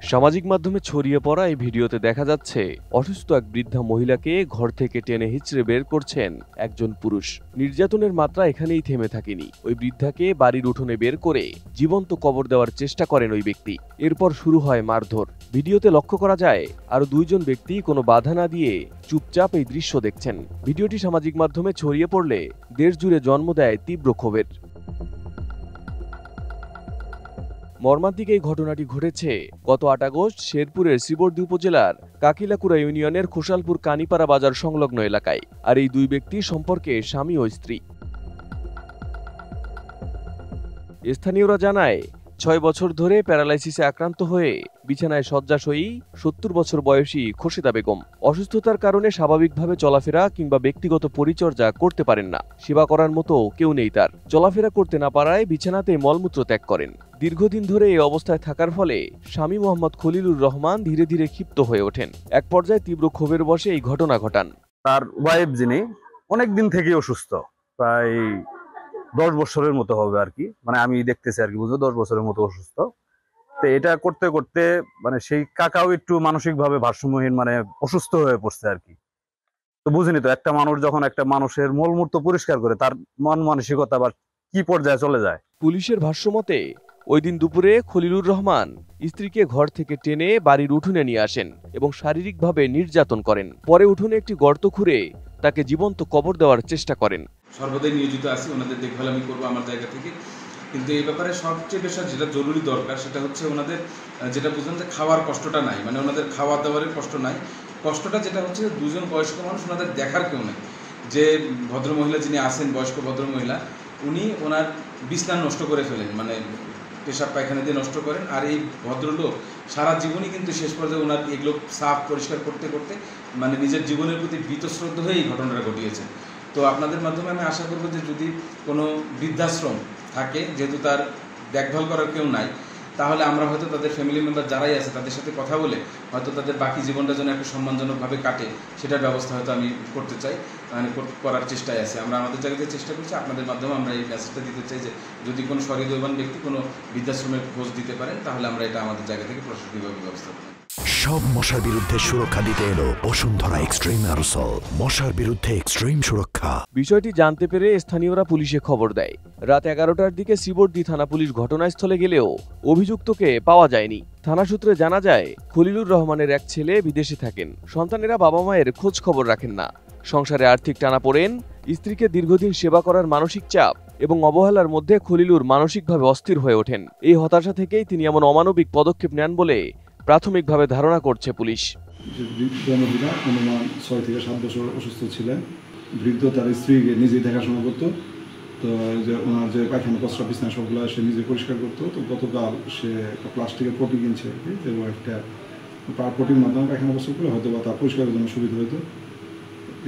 সামাজিক মাধ্যমে ছড়িয়ে পড়া এই ভিডিওতে দেখা যাচ্ছে অসুস্থ এক বৃদ্ধা মহিলাকে ঘর থেকে টেনে হিঁচড়ে বের করছেন একজন পুরুষ। নির্যাতনের মাত্রা এখানেই থেমে থাকেনি। ওই বৃদ্ধাকে বাড়ির উঠোনে বের করে জীবন্ত কবর দেওয়ার চেষ্টা করেন ওই ব্যক্তি। এরপর শুরু হয় মারধর। ভিডিওতে লক্ষ্য করা যায় আরো দুইজন ব্যক্তি কোনো বাধা না দিয়ে চুপচাপ এই দৃশ্য দেখছেন। ভিডিওটি সামাজিক মাধ্যমে ছড়িয়ে পড়লে দেশ জুড়ে জন্ম দেয় তীব্র ক্ষোভের। মর্মান্তিক এই ঘটনাটি ঘটেছে গত ৮ আগস্ট শেরপুরের শ্রীবর্দী উপজেলার কাকিলাকুড়া ইউনিয়নের খোসালপুর কানিপাড়া বাজার সংলগ্ন এলাকায়। আর এই দুই ব্যক্তি সম্পর্কে স্বামী ও স্ত্রী। স্থানীয়রা জানায় ৬ বছর ধরে প্যারালাইসিসে আক্রান্ত হয়ে বিছানায় শয্যাশয়ী ৭০ বছর বয়সী খোরশেদা বেগম অসুস্থতার কারণে স্বাভাবিকভাবে চলাফেরা কিংবা ব্যক্তিগত পরিচর্যা করতে পারেন না। সেবা করার মতো কেউ নেই তার। চলাফেরা করতে না পারায় বিছানাতে মলমূত্র ত্যাগ করেন। দীর্ঘদিন ধরে এই অবস্থায় থাকার ফলে স্বামী মোহাম্মদ খলিলুর রহমান ধীরে ধীরে ক্ষিপ্ত হয়ে ওঠেন। এক পর্যায়ে তীব্র ক্ষোভের বশে এই ঘটনা ঘটান। তার ওয়াইফ যিনি অনেকদিন থেকেই অসুস্থ, প্রায় 10 বছরের মতো হবে আর কি, মানে আমি দেখতেছি আর কি, বুঝলো 10 বছরের মতো অসুস্থ। তো এটা করতে করতে মানে সেই কাকাও একটু মানসিকভাবে ভারসাম্যহীন, মানে অসুস্থ হয়ে পড়ছে আর কি। তো বুঝিনি তো, একটা মানুষ যখন একটা মানুষের মলমূত্র পরিষ্কার করে, তার মন মানসিকতা আবার কি পর্যায়ে চলে যায়। পুলিশের ভাষ্যমতে ওই দিন দুপুরে খলিলুর রহমান স্ত্রীকে ঘর থেকে টেনে বাড়ির উঠোনে নিয়ে আসেন এবং শারীরিকভাবে নির্যাতন করেন। পরে উঠোনে একটি গর্ত খুঁড়ে তাকে জীবন্ত কবর দেওয়ার চেষ্টা করেন। সর্বদাই নিয়োজিত আছি, ওনাদের দেখভাল আমি করবো আমার জায়গা থেকে। কিন্তু এই ব্যাপারে সবচেয়ে বেশি যেটা জরুরি দরকার সেটা হচ্ছে ওনাদের যেটা বুঝলাম যে খাওয়ার কষ্টটা নাই, মানে ওনাদের খাওয়া দাওয়ারের কষ্ট নাই। কষ্টটা যেটা হচ্ছে দুজন বয়স্ক মানুষ, ওনাদের দেখার কেউ নেই। যে ভদ্রমহিলা যিনি আছেন, বয়স্ক ভদ্রমহিলা, উনি ওনার বিছনা নষ্ট করে ফেলেন, মানে পেশাব পায়খানা দিয়ে নষ্ট করেন। আর এই ভদ্রলোক সারা জীবনই কিন্তু শেষ পর্যায়ে ওনার এগুলো সাফ পরিষ্কার করতে করতে মানে নিজের জীবনের প্রতি বীতশ্রদ্ধ হয়ে এই ঘটনাটা ঘটিয়েছেন। তো আপনাদের মাধ্যমে আমি আশা করব যে যদি কোনো বৃদ্ধাশ্রম থাকে, যেহেতু তার দেখভাল করার কেউ নাই, তাহলে আমরা হয়তো তাদের ফ্যামিলি মেম্বার যারাই আছে তাদের সাথে কথা বলে হয়তো তাদের বাকি জীবনটা যেন একটা সম্মানজনকভাবে কাটে, সেটার ব্যবস্থা হয়তো আমি করতে চাই, মানে করার চেষ্টায় আছে। আমরা আমাদের জায়গাতে চেষ্টা করছি, আপনাদের মাধ্যমে আমরা এই মেসেজটা দিতে চাই যে যদি কোনো সহৃদয়বান ব্যক্তি কোনো বৃদ্ধাশ্রমের খোঁজ দিতে পারেন, তাহলে আমরা এটা আমাদের জায়গা থেকে প্রশাসনিকভাবে ব্যবস্থা করব। সব মশার বিরুদ্ধে সুরক্ষা দিতে এলো বসুন্ধরা এক্সট্রিম অ্যারোসল, মশার বিরুদ্ধে এক্সট্রিম সুরক্ষা। বিষয়টি জানতে পেরে স্থানীয়রা পুলিশে খবর দেয়। রাত 11টার দিকে শ্রীবর্দী থানা পুলিশ ঘটনাস্থলে গেলেও অভিযুক্তকে পাওয়া যায়নি। থানা সূত্রে জানা যায় খলিলুর রহমানের এক ছেলে বিদেশে থাকেন। সন্তানেরা বাবা মায়ের খোঁজ খবর রাখেন না। সংসারে আর্থিক টানাপোড়েন, স্ত্রীকে দীর্ঘদিন সেবা করার মানসিক চাপ এবং অবহেলার মধ্যে খলিলুর মানসিকভাবে অস্থির হয়ে ওঠেন। এই হতাশা থেকেই তিনি এমন অমানবিক পদক্ষেপ নেন বলে প্রাথমিকভাবে ধারণা করছে পুলিশ। অনুমান 6 থেকে 7 বছর অসুস্থ ছিলেন। বৃদ্ধ তার স্ত্রীকে নিজেই দেখাশোনা করতো। তো যে ওনার যে পায়খানা প্রস্রাব বিছানা সবগুলো সে নিজে পরিষ্কার করতো। তো গতকাল সে একটা প্লাস্টিকের পটি কিনছে আর কি, যে একটা পটির মাধ্যমে পায়খানা প্রস্রাব করলে হয়তো বা তার পরিষ্কারের জন্য সুবিধা হতো।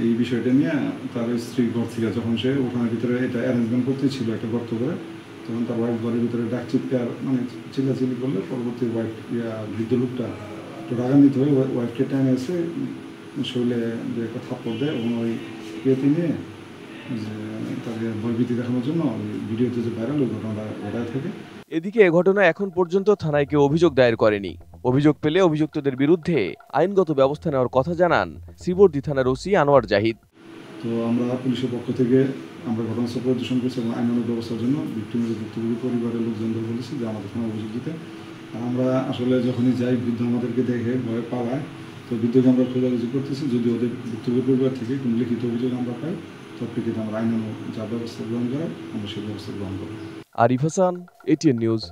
এই বিষয়টা নিয়ে তার স্ত্রী ঘর থেকে যখন সে ওখানের ভিতরে এটা অ্যারেঞ্জমেন্ট করতে ছিল একটা গর্ত করে, তখন তার ওয়াইফ ঘরের ভিতরে ডাক চিৎকার মানে চিল্লাচিল্লি করলে পরবর্তী ওয়াইফ বৃদ্ধ লোকটা তো রাগান্বিত হয়ে ওয়াইফকে টেনে এসে শরীরে যে একটা থাপ্পড় দেয় এবং ওই ইয়েতে নিয়ে যে তাকে ভয়ভীতি দেখানোর জন্য ওই ভিডিওতে যে ভাইরাল ওই ঘটনাটা ঘটায় থাকে। এদিকে এ ঘটনা এখন পর্যন্ত থানায় কেউ অভিযোগ দায়ের করেনি। অভিযোগ পেলে অভিযুক্তদের বিরুদ্ধে আইনগত ব্যবস্থা নেওয়ার কথা জানান শ্রীবর্দী থানার ওসি আনোয়ার জাহিদ। তো আমরা পুলিশের পক্ষ থেকে আমরা ঘটনাস্থল পরিদর্শন করছি এবং আইনানুগ ব্যবস্থার জন্য ভিক্টিমের ভুক্তভোগী পরিবারের লোকজনদের বলেছি যে আমাদের থানা অভিযোগ দিতে। আমরা আসলে যখনই যাই বৃদ্ধ আমাদেরকে দেখে ভয় পালায়, তো বৃদ্ধকে আমরা খোঁজাখুঁজি করতেছি। যদি ওদের ভুক্তভোগী পরিবার থেকে কোনো লিখিত অভিযোগ আমরা পাই, তৎপ্রেক্ষিতে আমরা আইনানুগ যা ব্যবস্থা গ্রহণ করার আমরা সেই ব্যবস্থা গ্রহণ করব। Arif Hasan, ATN news.